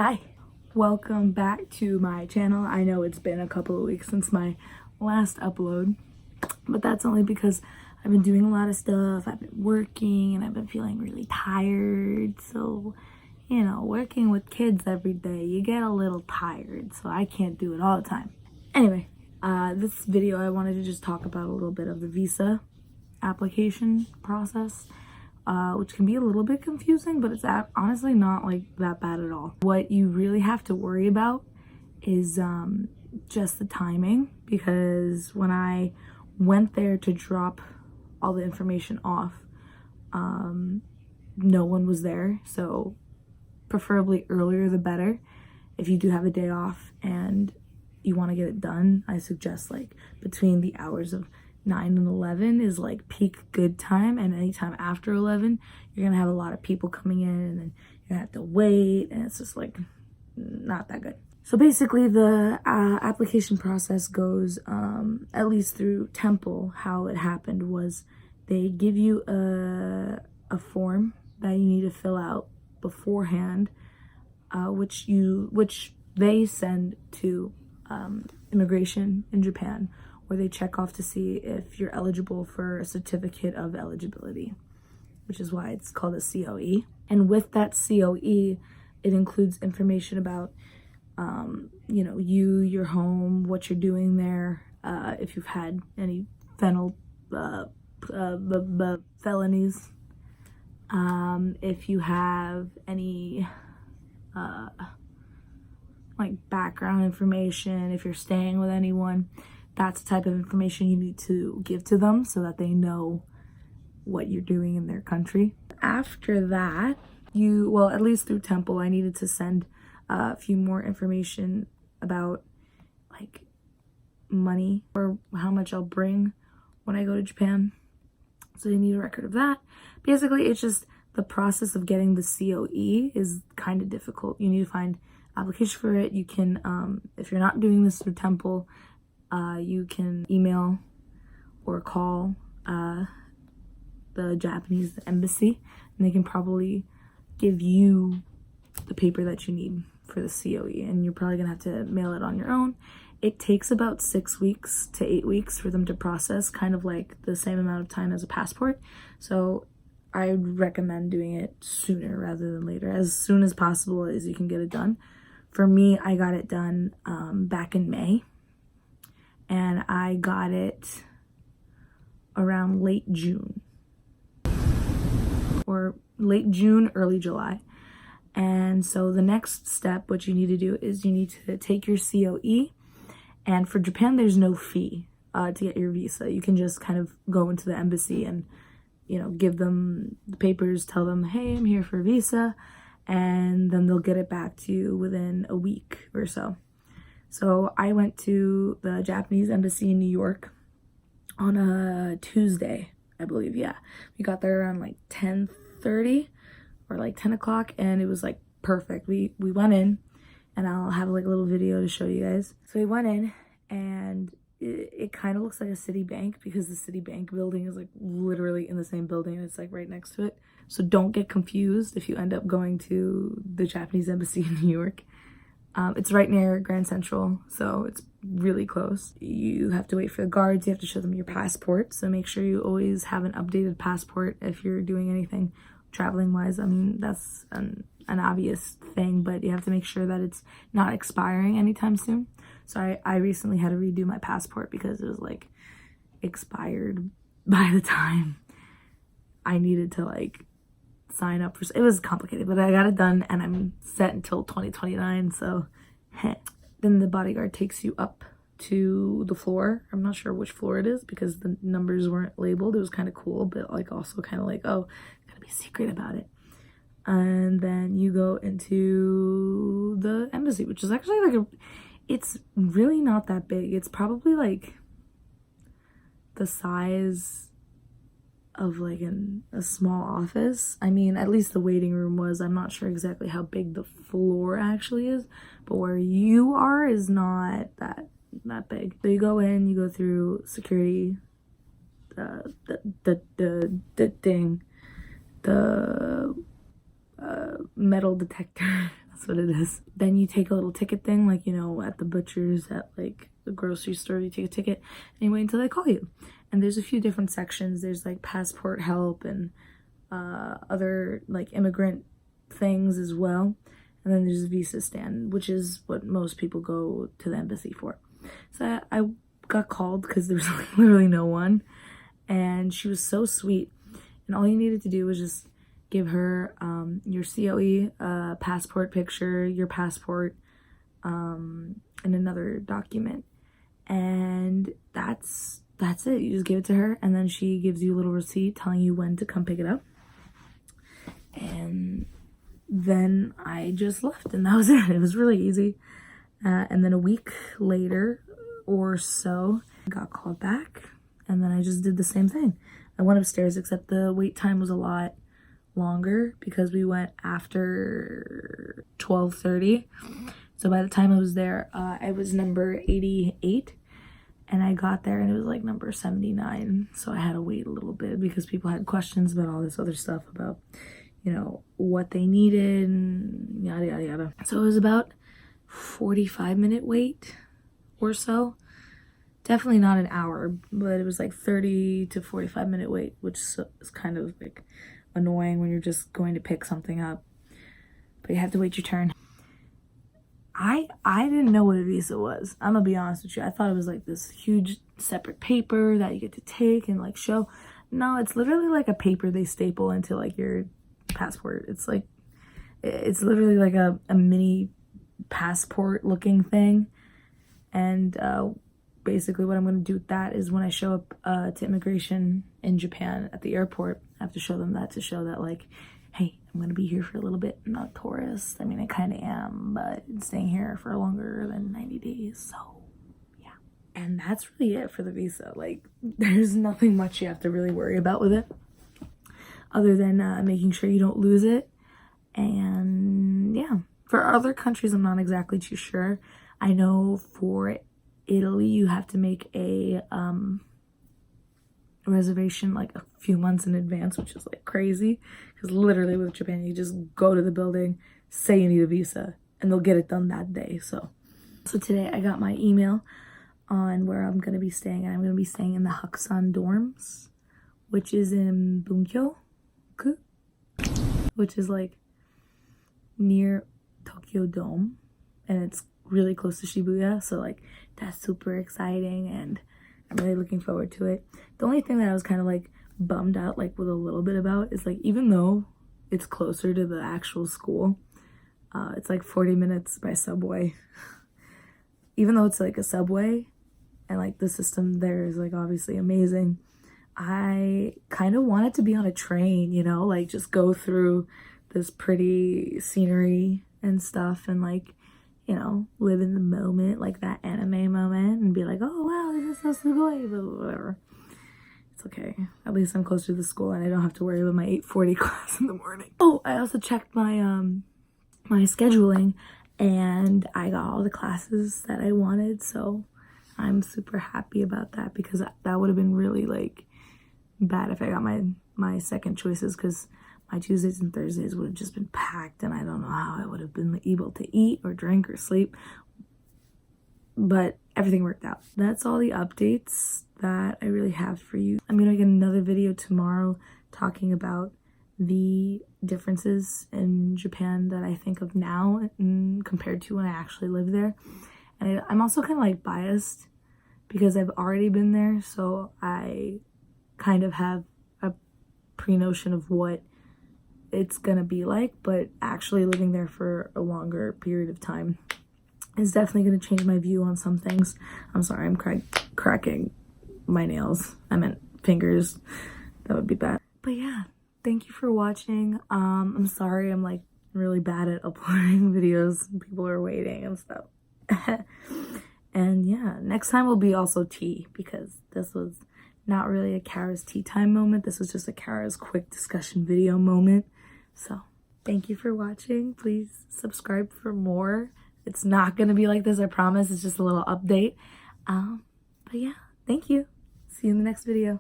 Hi, welcome back to my channel. I know it's been a couple of weeks since my last upload, but that's only because I've been doing a lot of stuff. I've been working and I've been feeling really tired. So, you know, working with kids every day, you get a little tired. So I can't do it all the time. Anyway, this video I wanted to just talk about a little bit of the visa application process. Which can be a little bit confusing, but it's honestly not like that bad at all. What you really have to worry about is just the timing, because when I went there to drop all the information off, no one was there, so preferably earlier the better. If you do have a day off and you want to get it done, I suggest like between the hours of 9 and 11 is like peak good time, and anytime after 11 you're gonna have a lot of people coming in and then you're gonna have to wait, and it's just like not that good. So basically the application process goes at least through Temple. How it happened was they give you a form that you need to fill out beforehand, which they send to immigration in Japan, where they check off to see if you're eligible for a certificate of eligibility, which is why it's called a CoE. And with that CoE, it includes information about, you know, your home, what you're doing there, if you've had any felonies, if you have any like background information, if you're staying with anyone. That's the type of information you need to give to them so that they know what you're doing in their country. After that, well, at least through Temple, I needed to send a few more information about like money or how much I'll bring when I go to Japan. So you need a record of that. Basically, it's just the process of getting the CoE is kind of difficult. You need to find application for it. You can, if you're not doing this through Temple, you can email or call the Japanese embassy, and they can probably give you the paper that you need for the CoE, and you're probably gonna have to mail it on your own. It takes about 6 weeks to 8 weeks for them to process, kind of like the same amount of time as a passport. So I would recommend doing it sooner rather than later, as soon as possible as you can get it done. For me, I got it done back in May. And I got it around late June, or late June, early July. And so the next step, what you need to do is you need to take your CoE. And for Japan, there's no fee to get your visa. You can just kind of go into the embassy and, you know, give them the papers, tell them, hey, I'm here for a visa. And then they'll get it back to you within a week or so. So I went to the Japanese embassy in New York on a Tuesday, I believe. Yeah, we got there around like 10:30 or like 10 o'clock, and it was like perfect. We went in, and I'll have like a little video to show you guys. So we went in, and it kind of looks like a Citibank, because the Citibank building is like literally in the same building, and it's like right next to it. So don't get confused if you end up going to the Japanese embassy in New York. It's right near Grand Central, so it's really close. You have to wait for the guards. You have to show them your passport, so make sure you always have an updated passport if you're doing anything traveling wise. I mean, that's an obvious thing, but you have to make sure that it's not expiring anytime soon. So I recently had to redo my passport because it was like expired by the time I needed to like sign up for it. Was complicated, but I got it done, and I'm set until 2029. So then the bodyguard takes you up to the floor. I'm not sure which floor it is because the numbers weren't labeled. It was kind of cool, but like also kind of like, oh, gotta be secret about it. And then you go into the embassy, which is actually like it's really not that big. It's probably like the size of like a small office. I mean, at least the waiting room was. I'm not sure exactly how big the floor actually is, but where you are is not that big. So you go in, you go through security, the metal detector. That's what it is. Then you take a little ticket thing, like, you know, at the butcher's, at like the grocery store, you take a ticket and you wait until they call you. And there's a few different sections. There's like passport help and other like immigrant things as well. And then there's a visa stand, which is what most people go to the embassy for. So I got called because there was like literally no one, and she was so sweet. And all you needed to do was just give her your CoE, passport picture, your passport, and another document. And that's it. You just give it to her, and then she gives you a little receipt telling you when to come pick it up. And then I just left, and that was it. It was really easy. And then a week later or so, I got called back, and then I just did the same thing. I went upstairs, except the wait time was a lot longer because we went after 12:30. So by the time I was there, I was number 88, and I got there and it was like number 79. So I had to wait a little bit because people had questions about all this other stuff about, you know, what they needed and yada yada yada. So it was about 45-minute wait or so. Definitely not an hour, but it was like 30 to 45-minute wait, which is kind of like annoying when you're just going to pick something up, but you have to wait your turn. I didn't know what a visa was. I'm gonna be honest with you. I thought it was like this huge separate paper that you get to take and like show. No, it's literally like a paper they staple into like your passport. It's like, it's literally like a mini passport looking thing. And basically what I'm going to do with that is when I show up to immigration in Japan at the airport, I have to show them that to show that like, hey, I'm going to be here for a little bit. I'm not a tourist. I mean, I kind of am, but I'm staying here for longer than 90 days. So yeah. And that's really it for the visa. Like, there's nothing much you have to really worry about with it, other than making sure you don't lose it. And yeah, for other countries, I'm not exactly too sure. I know for Italy, you have to make a reservation like a few months in advance, which is like crazy, because literally with Japan, you just go to the building, say you need a visa, and they'll get it done that day. So today I got my email on where I'm going to be staying, and I'm going to be staying in the Hakusan dorms, which is in Bunkyo, which is like near Tokyo Dome, and it's really close to Shibuya, so like that's super exciting, and I'm really looking forward to it. The only thing that I was kind of like bummed out like with a little bit about is like, even though it's closer to the actual school, it's like 40 minutes by subway. Even though it's like a subway and like the system there is like obviously amazing, I kind of wanted to be on a train, you know, like just go through this pretty scenery and stuff, and like, you know, live in the moment, like that anime moment, and be like, oh wow, this is so sugoi, but whatever. It's okay. At least I'm closer to the school and I don't have to worry about my 8:40 class in the morning. Oh, I also checked my my scheduling, and I got all the classes that I wanted, so I'm super happy about that, because that would have been really like bad if I got my second choices, because my Tuesdays and Thursdays would have just been packed, and I don't know how I would have been able to eat or drink or sleep, but everything worked out. That's all the updates that I really have for you. I'm gonna get another video tomorrow talking about the differences in Japan that I think of now and compared to when I actually lived there. And I'm also kind of like biased because I've already been there, so I kind of have a pre-notion of what it's gonna be like, but actually living there for a longer period of time is definitely gonna change my view on some things. I'm sorry, I'm cracking my nails. I meant fingers. That would be bad. But yeah, thank you for watching. I'm sorry I'm like really bad at uploading videos. People are waiting and stuff. And yeah, next time will be also tea, because this was not really a Kara's tea time moment. This was just a Kara's quick discussion video moment. So thank you for watching. Please subscribe for more. It's not gonna be like this, I promise. It's just a little update. But yeah, thank you. See you in the next video.